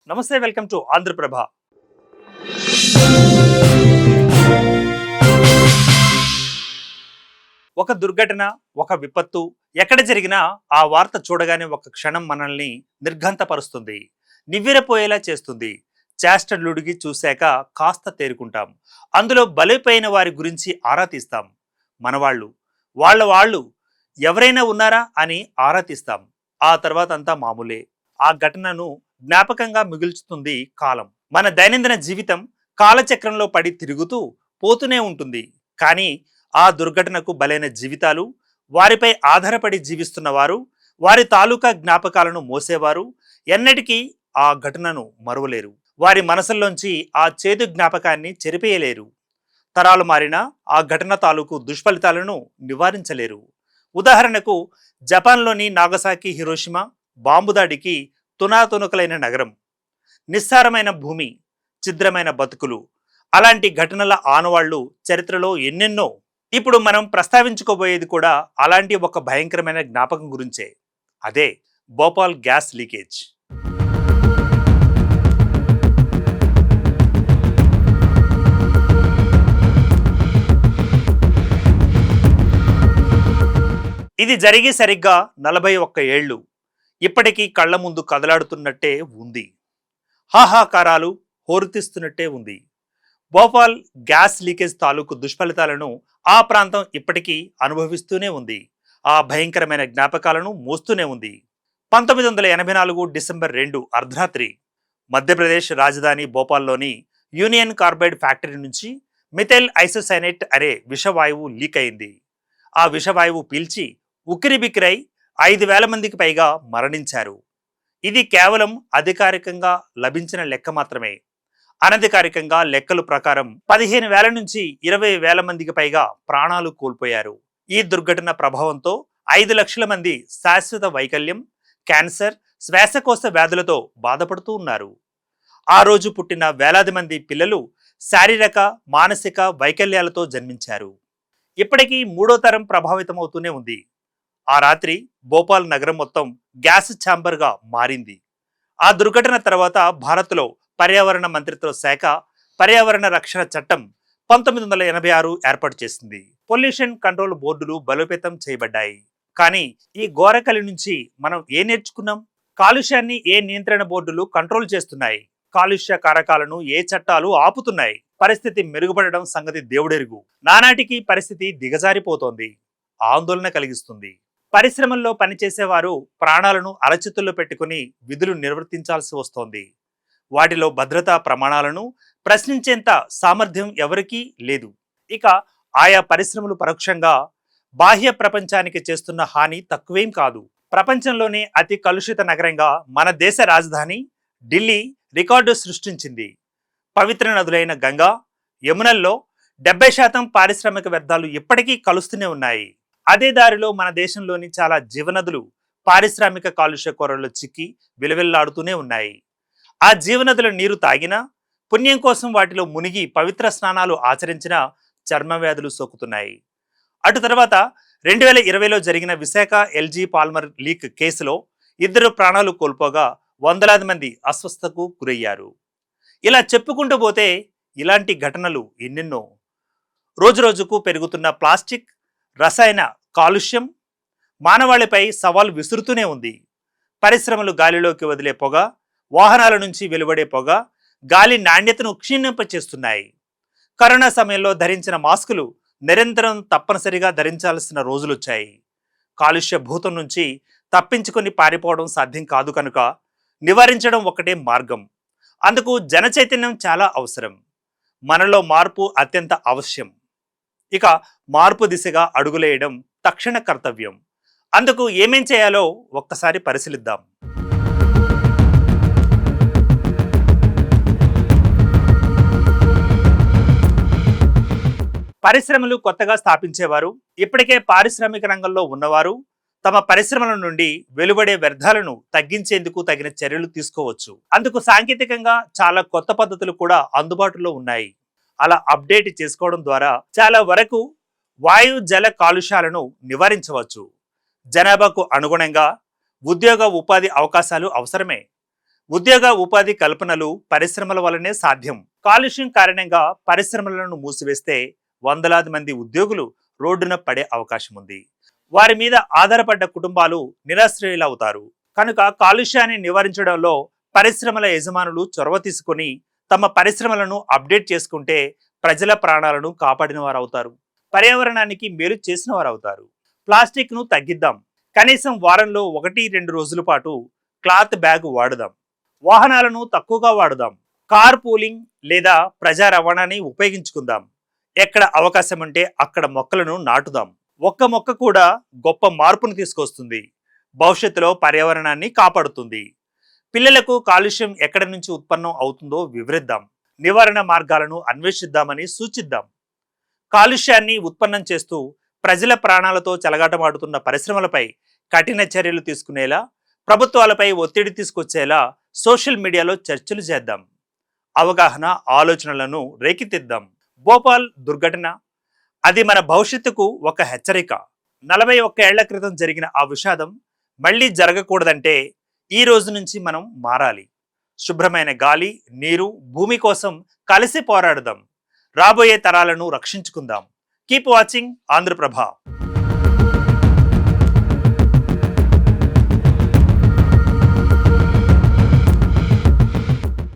నమస్తే, welcome to Andhraprabha. ఒక దుర్ఘటన, ఒక విపత్తు ఎక్కడ జరిగినా ఆ వార్త చూడగానే ఒక క్షణం మనల్ని నిర్ఘంతపరుస్తుంది, నివ్వెరపోయేలా చేస్తుంది. చేష్టలుడిగి చూశాక కాస్త తేరుకుంటాం. అందులో బలైపోయిన వారి గురించి ఆరా తీస్తాం. మనవాళ్ళు, వాళ్ళు ఎవరైనా ఉన్నారా అని ఆరా తీస్తాం. ఆ తర్వాత అంతా మామూలే. ఆ ఘటనను జ్ఞాపకంగా మిగుల్చుతుంది కాలం. మన దైనందిన జీవితం కాలచక్రంలో పడి తిరుగుతూ పోతూనే ఉంటుంది. కానీ ఆ దుర్ఘటనకు బలైన జీవితాలు, వారిపై ఆధారపడి జీవిస్తున్న వారు, వారి తాలూకా జ్ఞాపకాలను మోసేవారు ఎన్నటికీ ఆ ఘటనను మరువలేరు. వారి మనసుల్లోంచి ఆ చేదు జ్ఞాపకాన్ని చెరిపేయలేరు. తరాలు మారినా ఆ ఘటన తాలూకు దుష్ఫలితాలను నివారించలేరు. ఉదాహరణకు, జపాన్లోని నాగసాకి, హిరోషిమా బాంబు దాడికి తునాతునకలైన నగరం, నిస్సారమైన భూమి, ఛిద్రమైన బతుకులు, అలాంటి ఘటనల ఆనవాళ్లు చరిత్రలో ఎన్నెన్నో. ఇప్పుడు మనం ప్రస్తావించుకోబోయేది కూడా అలాంటి ఒక భయంకరమైన జ్ఞాపకం గురించే. అదే భోపాల్ గ్యాస్ లీకేజ్. ఇది జరిగి సరిగ్గా 41 ఏళ్ళు. ఇప్పటికీ కళ్ల ముందు కదలాడుతున్నట్టే ఉంది. హాహాకారాలు హోరుతిస్తున్నట్టే ఉంది. భోపాల్ గ్యాస్ లీకేజ్ తాలూకు దుష్ఫలితాలను ఆ ప్రాంతం ఇప్పటికీ అనుభవిస్తూనే ఉంది. ఆ భయంకరమైన జ్ఞాపకాలను మోస్తూనే ఉంది. 1984 డిసెంబర్ 2 అర్ధరాత్రి మధ్యప్రదేశ్ రాజధాని భోపాల్లోని యూనియన్ కార్బైడ్ ఫ్యాక్టరీ నుంచి మిథైల్ ఐసోసైనేట్ అనే విషవాయువు లీక్ అయింది. ఆ విషవాయువు పీల్చి ఉక్కిరిబిక్కిరై 5,000 మందికి పైగా మరణించారు. ఇది కేవలం అధికారికంగా లభించిన లెక్క మాత్రమే. అనధికారికంగా లెక్కల ప్రకారం 15,000 నుంచి 20,000 మందికి పైగా ప్రాణాలు కోల్పోయారు. ఈ దుర్ఘటన ప్రభావంతో 5 లక్షల మంది శాశ్వత వైకల్యం, క్యాన్సర్, శ్వాసకోశ వ్యాధులతో బాధపడుతూ ఉన్నారు. ఆ రోజు పుట్టిన వేలాది మంది పిల్లలు శారీరక, మానసిక వైకల్యాలతో జన్మించారు. ఇప్పటికీ 3వ తరం ప్రభావితమవుతూనే ఉంది. ఆ రాత్రి భోపాల్ నగరం మొత్తం గ్యాస్ ఛాంబర్గా మారింది. ఆ దుర్ఘటన తర్వాత భారత్లో పర్యావరణ మంత్రిత్వ శాఖ పర్యావరణ రక్షణ చట్టం 1986 ఏర్పాటు చేసింది. పొల్యూషన్ కంట్రోల్ బోర్డులు బలోపేతం చేయబడ్డాయి. కానీ ఈ ఘోరకలి నుంచి మనం ఏం నేర్చుకున్నాం? కాలుష్యాన్ని ఏ నియంత్రణ బోర్డులు కంట్రోల్ చేస్తున్నాయి? కాలుష్య కారకాలను ఏ చట్టాలు ఆపుతున్నాయి? పరిస్థితి మెరుగుపడడం సంగతి దేవుడెరుగు. నానాటికి పరిస్థితి దిగజారిపోతోంది. ఆందోళన కలిగిస్తుంది. పరిశ్రమల్లో పనిచేసేవారు ప్రాణాలను అరచేతుల్లో పెట్టుకుని విధులు నిర్వర్తించాల్సి వస్తోంది. వాటిలో భద్రతా ప్రమాణాలను ప్రశ్నించేంత సామర్థ్యం ఎవరికీ లేదు. ఇక ఆయా పరిశ్రమలు పరోక్షంగా బాహ్య ప్రపంచానికి చేస్తున్న హాని తక్కువేం కాదు. ప్రపంచంలోనే అతి కలుషిత నగరంగా మన దేశ రాజధాని ఢిల్లీ రికార్డు సృష్టించింది. పవిత్ర నదులైన గంగా, యమునల్లో 70% పారిశ్రామిక వ్యర్థాలు ఇప్పటికీ కలుస్తూనే ఉన్నాయి. అదే దారిలో మన దేశంలోని చాలా జీవనదులు పారిశ్రామిక కాలుష్య కోరల్లో చిక్కి విలవిల్లాడుతూనే ఉన్నాయి. ఆ జీవనదుల నీరు తాగినా, పుణ్యం కోసం వాటిలో మునిగి పవిత్ర స్నానాలు ఆచరించినా చర్మ వ్యాధులు సోకుతున్నాయి. అటు తర్వాత 2020లో జరిగిన విశాఖ ఎల్జీ పాల్మర్ లీక్ కేసులో 2 ప్రాణాలు కోల్పోగా వందలాది మంది అస్వస్థతకు గురయ్యారు. ఇలా చెప్పుకుంటూ పోతే ఇలాంటి ఘటనలు ఎన్నెన్నో. రోజురోజుకు పెరుగుతున్న ప్లాస్టిక్, రసాయన కాలుష్యం మానవాళిపై సవాల్ విసురుతూనే ఉంది. పరిశ్రమలు గాలిలోకి వదిలే పొగ, వాహనాల నుంచి వెలువడే పొగ గాలి నాణ్యతను క్షీణింపచేస్తున్నాయి. కరోనా సమయంలో ధరించిన మాస్కులు నిరంతరం తప్పనిసరిగా ధరించాల్సిన రోజులొచ్చాయి. కాలుష్య భూతం నుంచి తప్పించుకొని పారిపోవడం సాధ్యం కాదు కనుక నివారించడం ఒకటే మార్గం. అందుకు జనచైతన్యం చాలా అవసరం. మనలో మార్పు అత్యంత అవశ్యం. ఇక మార్పు దిశగా అడుగులేయడం తక్షణ కర్తవ్యం. అందుకు ఏమేం చేయాలో ఒక్కసారి పరిశీలిద్దాం. పరిశ్రమలు కొత్తగా స్థాపించేవారు, ఇప్పటికే పారిశ్రామిక రంగంలో ఉన్నవారు తమ పరిశ్రమల నుండి వెలువడే వ్యర్థాలను తగ్గించేందుకు తగిన చర్యలు తీసుకోవచ్చు. అందుకు సాంకేతికంగా చాలా కొత్త పద్ధతులు కూడా అందుబాటులో ఉన్నాయి. అలా అప్డేట్ చేసుకోవడం ద్వారా చాలా వరకు వాయు జల కాలుష్యాలను నివారించవచ్చు. జనాభాకు అనుగుణంగా ఉద్యోగ ఉపాధి అవకాశాలు అవసరమే. ఉద్యోగ ఉపాధి కల్పనలు పరిశ్రమల వల్లనే సాధ్యం. కాలుష్యం కారణంగా పరిశ్రమలను మూసివేస్తే వందలాది మంది ఉద్యోగులు రోడ్డున పడే అవకాశం ఉంది. వారి మీద ఆధారపడ్డ కుటుంబాలు నిరాశ్రయులవుతారు. కనుక కాలుష్యాన్ని నివారించడంలో పరిశ్రమల యజమానులు చొరవ తీసుకొని తమ పరిశ్రమలను అప్డేట్ చేసుకుంటే ప్రజల ప్రాణాలను కాపాడిన వారు అవుతారు, పర్యావరణానికి మేలు చేసిన వారు అవుతారు. ప్లాస్టిక్ ను తగ్గిద్దాం. కనీసం వారంలో 1-2 రోజుల పాటు క్లాత్ బ్యాగ్ వాడుదాం. వాహనాలను తక్కువగా వాడుదాం. కార్ పూలింగ్ లేదా ప్రజా రవాణాని ఉపయోగించుకుందాం. ఎక్కడ అవకాశం ఉంటే అక్కడ మొక్కలను నాటుదాం. ఒక్క మొక్క కూడా గొప్ప మార్పును తీసుకొస్తుంది. భవిష్యత్తులో పర్యావరణాన్ని కాపాడుతుంది. పిల్లలకు కాలుష్యం ఎక్కడి నుంచి ఉత్పన్నం అవుతుందో వివరిద్దాం. నివారణ మార్గాలను అన్వేషిద్దామని సూచిద్దాం. కాలుష్యాన్ని ఉత్పన్నం చేస్తూ ప్రజల ప్రాణాలతో చెలగాటమాడుతున్న పరిశ్రమలపై కఠిన చర్యలు తీసుకునేలా, ప్రభుత్వాలపై ఒత్తిడి తీసుకొచ్చేలా సోషల్ మీడియాలో చర్చలు చేద్దాం. అవగాహన, ఆలోచనలను రేకెత్తిద్దాం. భోపాల్ దుర్ఘటన అది మన భవిష్యత్తుకు ఒక హెచ్చరిక. 41 ఏళ్ల క్రితం జరిగిన ఆ విషాదం మళ్ళీ జరగకూడదంటే ఈ రోజు నుంచి మనం మారాలి. శుభ్రమైన గాలి, నీరు, భూమి కోసం కలిసి పోరాడదాం. రాబోయే తరాలను రక్షించుకుందాం. Keep watching Andhraprabha.